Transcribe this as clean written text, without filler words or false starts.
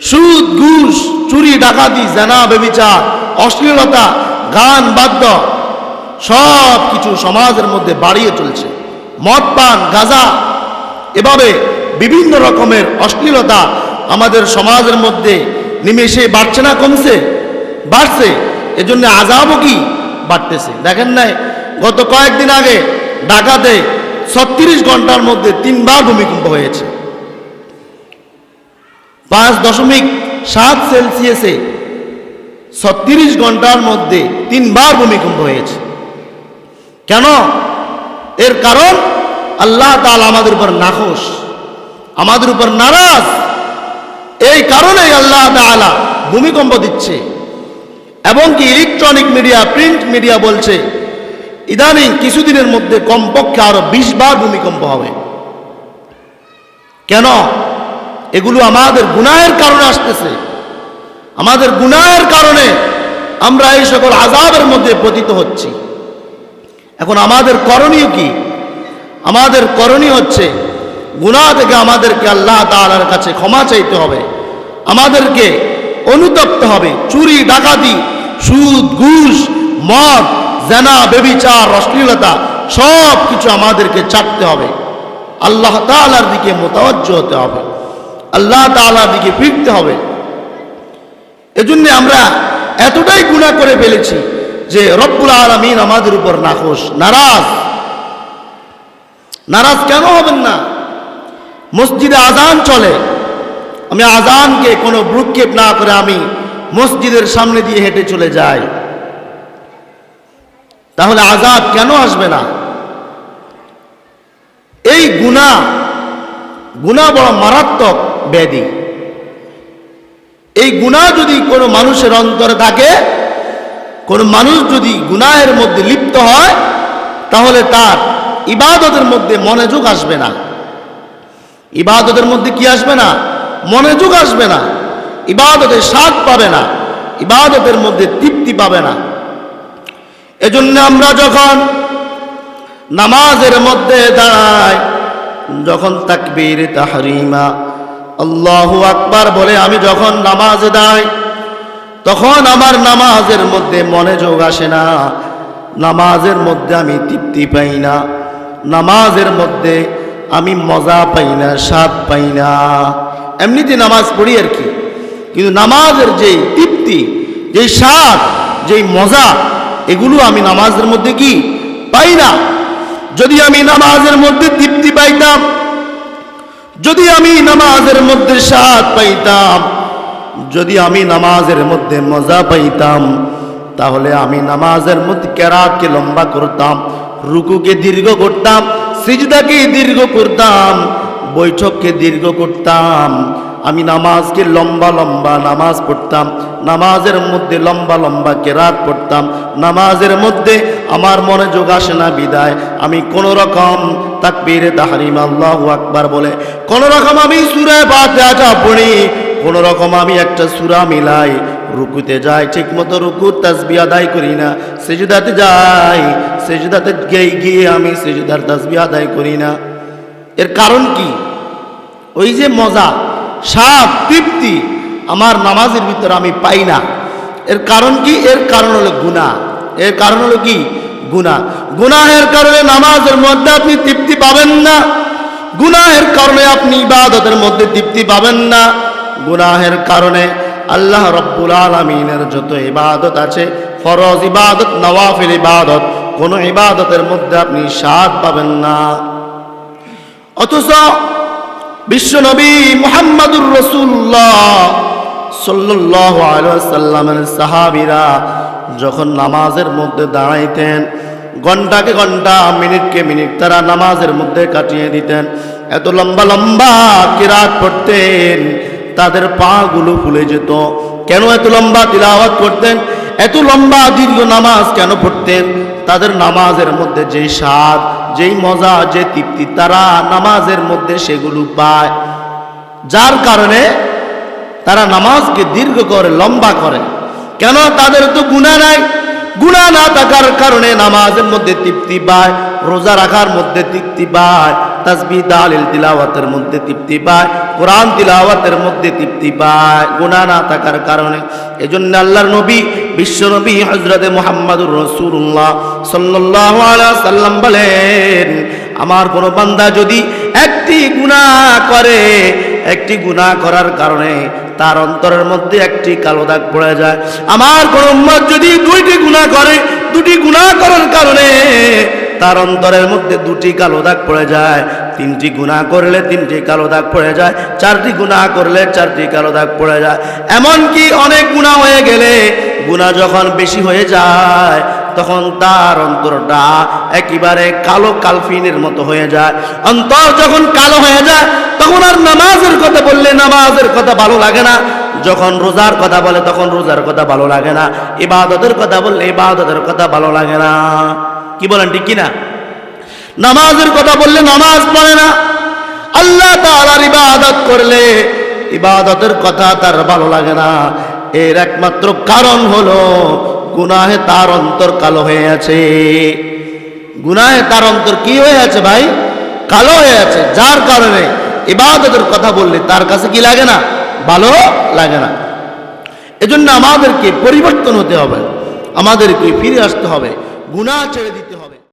সুদ, ঘুষ, চুরি, ডাকাতি, জেনা, ব্যভিচার, অশ্লীলতা, গান, বাদ্য সব কিছু সমাজের মধ্যে বাড়িয়ে চলছে। মদ পান, গাঁজা, এভাবে বিভিন্ন রকমের অশ্লীলতা আমাদের সমাজের মধ্যে নিমেষে বাড়ছে না কমছে? বাড়ছে। এজন্য আযাবও কি বাড়তেছে। দেখেন নাই গত কয়েকদিন আগে ঢাকাতে 36 ঘন্টার মধ্যে 3 বার ভূমিকম্প হয়েছে। 5.7 সেলসিয়াসে 36 ঘন্টার মধ্যে 3 বার ভূমিকম্প হয়েছে। কেন? এর কারণ আল্লাহ তাআলা আমাদের উপর নাখোশ, আমাদের উপর নারাজ। এই কারণে আল্লাহ তাআলা ভূমিকম্প দিচ্ছে। এবং কি ইলেকট্রনিক মিডিয়া, প্রিন্ট মিডিয়া বলছে ইদানিং কিছুদিনের মধ্যে কমপক্ষে আরো 20 বার ভূমিকম্প হবে। কেন? এগুলো আমাদের গুনাহের কারণে আসতেছে। আমাদের গুনাহের কারণে আমরা এই সকল আযাবের মধ্যে পতিত হচ্ছি। এখন আমাদের করণীয় কি? আমাদের করণীয় হচ্ছে গুনাহ থেকে আমাদেরকে আল্লাহ তাআলার কাছে ক্ষমা চাইতে হবে, আমাদেরকে অনুতপ্ত হবে। চুরি, ডাকাতি, সুদ, ঘুষ, মদ, জেনা, ব্যভিচার, অশ্লীলতা সব কিছু আমাদেরকে ছাড়তে হবে। আল্লাহ তাআলার দিকে মুতাওয়াজ্জিহ হতে হবে, আল্লাহ তাআলার দিকে ফিরতে হবে। এজন্য আমরা এতটাই গুনাহ করে ফেলেছি যে রব্বুল আলামিন আমাদের উপর নাখোশ, নারাজ। নারাজ কেন হবেন না? মসজিদে আজান চলে, আমি আজানকে কোনো ভ্রুক্ষেপ না করে আমি মসজিদের সামনে দিয়ে হেঁটে চলে যাই, তাহলে আযাব কেন আসবে না? এই গুনাহ বড় মারাত্মক ব্যাধি। এই গুনাহ যদি কোনো মানুষের অন্তরে থাকে, কোনো মানুষ যদি গুনাহের মধ্যে লিপ্ত হয়, তাহলে তার ইবাদতের মধ্যে মনোযোগ আসবে না। ইবাদতের মধ্যে কি আসবে না? মনোযোগ আসবে না। ইবাদতের স্বাদ পাবে না, ইবাদতের মধ্যে তৃপ্তি পাবে না। এজন্য আমরা যখন নামাজের মধ্যে দাঁড়াই, যখন তাকবীর তাহরিমা আল্লাহু আকবার বলে আমি যখন নামাজে দাঁড়াই, তখন আমার নামাজের মধ্যে মনোযোগ আসে না, নামাজের মধ্যে আমি তৃপ্তি পাই না, নামাজের মধ্যে আমি মজা পাই না, স্বাদ পাই না। এমনিতে নামাজ পড়ি আর কি, কিন্তু নামাজের যেই তৃপ্তি, যেই স্বাদ, যেই মজা, এগুলো আমি নামাজের মধ্যে কি পাই না। যদি আমি নামাজের মধ্যে তৃপ্তি পাইতাম, যদি আমি নামাজের মধ্যে স্বাদ পাইতাম, যদি আমি নামাজের মধ্যে মজা পাইতাম, তাহলে আমি নামাজের মধ্যে কেরাতকে লম্বা করতাম, রুকুকে দীর্ঘ করতাম, সিজদাকে দীর্ঘ করতাম, বৈঠককে দীর্ঘ করতাম। আমি নামাজকে লম্বা লম্বা নামাজ পড়তাম, নামাজের মধ্যে লম্বা লম্বা কেরাত পড়তাম। নামাজের মধ্যে আমার মনোযোগ আসে না বিদায় আমি কোন রকম তাকবীরে তাহরিম আল্লাহু আকবার বলে কোন রকম আমি সূরা ফাতিহা পড়ি, কোন রকম আমি একটা সূরা মিলাই, রুকুতে যাই ঠিকমতো রুকুর তাসবিহ আদায় করি না, সিজদাতে যাই, সিজদাতে গিয়ে আমি সিজদার তাসবিহ আদায় করি না। এর কারণ কি? ওই যে মজা, স্বাদ, তৃপ্তি আমার নামাজের ভিতরে আমি পাই না। এর কারণ কি? এর কারণ হলো গুনাহ। এর কারণ হলো কি? গুনাহ। গুনাহের কারণে নামাজের মধ্যে আপনি তৃপ্তি পাবেন না, গুনাহের কারণে আপনি ইবাদতের মধ্যে তৃপ্তি পাবেন না। গুনাহের কারণে আল্লাহ রাব্বুল আলামিনের যত ইবাদত আছে, ফরজ ইবাদত, নওয়াফিল ইবাদত, কোন ইবাদতের মধ্যে আপনি স্বাদ পাবেন না। অথচ বিশ্বনবী মুহাম্মদুর রাসূলুল্লাহ সাল্লাল্লাহু আলাইহি ওয়াসাল্লামের সাহাবীরা যখন নামাজের মধ্যে দাঁড়াইতেন, ঘন্টাকে ঘন্টা, মিনিটকে মিনিট তারা নামাজের মধ্যে কাটিয়ে দিতেন। এত লম্বা লম্বা কিরাত পড়তেন, তাদের পা গুলো ফুলে যেত। কেন এত লম্বা তিলাওয়াত করতেন? এত লম্বা দীর্ঘ নামাজ কেন পড়তেন? তাদের নামাজের মধ্যে যেই স্বাদ, যেই মজা, যে তৃপ্তি তারা নামাজের মধ্যে সেগুলো পায়, যার কারণে তারা নামাজকে দীর্ঘ করে, লম্বা করে। কেন? তাদের তো গুনাহ নাই, গুনাহ না থাকার কারণে নামাজের মধ্যে তৃপ্তি পায়, রোজা রাখার মধ্যে তৃপ্তি পায়, তাসবিহ তাহলিল তিলাওয়াতের মধ্যে তৃপ্তি পায়, কোরআন তিলাওয়াতের মধ্যে তৃপ্তি পায়, গুনাহ না থাকার কারণে। এজন্য আল্লাহর নবী বিশ্ব নবী হযরতে মুহাম্মদুর রাসূলুল্লাহ সাল্লাল্লাহু আলাইহি সাল্লাম বলেন, আমার কোন বান্দা যদি একটি গুনাহ করে, একটি গুনাহ করার কারণে তার অন্তরের মধ্যে একটি কালো দাগ পড়ে যায়, আমার কোন উম্মত যদি দুইটি গুনাহ করে, দুটি গুনাহ করার কারণে তার অন্তরের মধ্যে দুটি কালো দাগ পড়ে যায়, তিনটি গুনাহ করলে তিনটি কালো দাগ পড়ে যায়, চারটি গুনাহ করলে চারটি কালো দাগ পড়ে যায়। এমনকি অনেক গুনাহ হয়ে গেলে, গুনাহ যখন বেশি হয়ে যায় তখন তার অন্তরটা একেবারে কালো কালফিনের মতো হয়ে যায়। অন্তর যখন কালো হয়ে যায় তখন আর নামাজের কথা বললে নামাজের কথা ভালো লাগে না, যখন রোজার কথা বলে তখন রোজার কথা ভালো লাগে না, ইবাদতের কথা বললে ইবাদতের কথা ভালো লাগে না। কি বলেন ঠিক কিনা? নামাজের কথা বললে নামাজ পড়ে না, আল্লাহ তাআলার ইবাদত করলে ইবাদতের কথা তার ভালো লাগে না। এর একমাত্র কারণ হলো গুনাহে তার অন্তর কালো হয়ে আছে। গুনাহে তার অন্তর কি হয়ে আছে ভাই? কালো হয়ে আছে, যার কারণে ইবাদতের কথা বললে তার কাছে কি লাগে না? ভালো লাগে না। এজন্য আমাদেরকে পরিবর্তন হতে হবে, আমাদেরকে ফিরে আসতে হবে, গুনাহ ছেড়ে দিতে